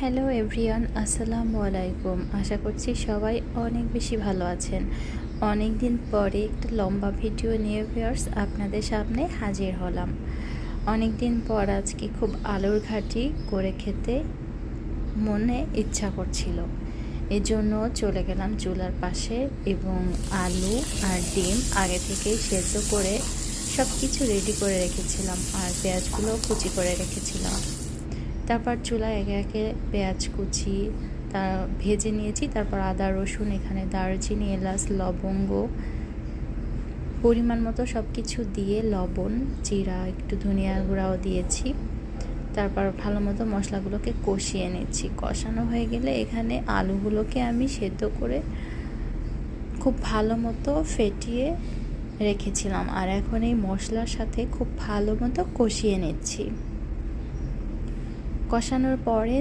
Hello everyone, আসসালামু আলাইকুম। আশা করছি সবাই অনেক বেশি ভালো আছেন। অনেক দিন পরে একটা লম্বা ভিডিও নিয়ে ভিউয়ার্স আপনাদের সামনে হাজির হলাম। অনেক দিন পর আজকে খুব আলুর ঘাঁটি করে খেতে মনে ইচ্ছা করছিল, এজন্য চলে গেলাম চুলার পাশে এবং আলু আর ডিম আগে থেকেই সেদ্ধ করে সব কিছু রেডি করে রেখেছিলাম আর পেঁয়াজগুলো কুচি করে রেখেছিলাম। তারপর চুলায় একে একে পেঁয়াজ কুচি তা ভেজে নিয়েছি। তারপর আদা রসুন, এখানে দারচিনি, এলাচ, লবঙ্গ পরিমাণ মতো সব কিছু দিয়ে, লবণ, জিরা, একটু ধনিয়ার গুঁড়াও দিয়েছি। তারপর ভালো মতো মশলাগুলোকে কষিয়ে নিচ্ছি। কষানো হয়ে গেলে এখানে আলুগুলোকে আমি সেদ্ধ করে খুব ভালো মতো ফেটিয়ে রেখেছিলাম আর এখন এই মশলার সাথে খুব ভালো মতো কষিয়ে নিচ্ছি। কষানোর পরে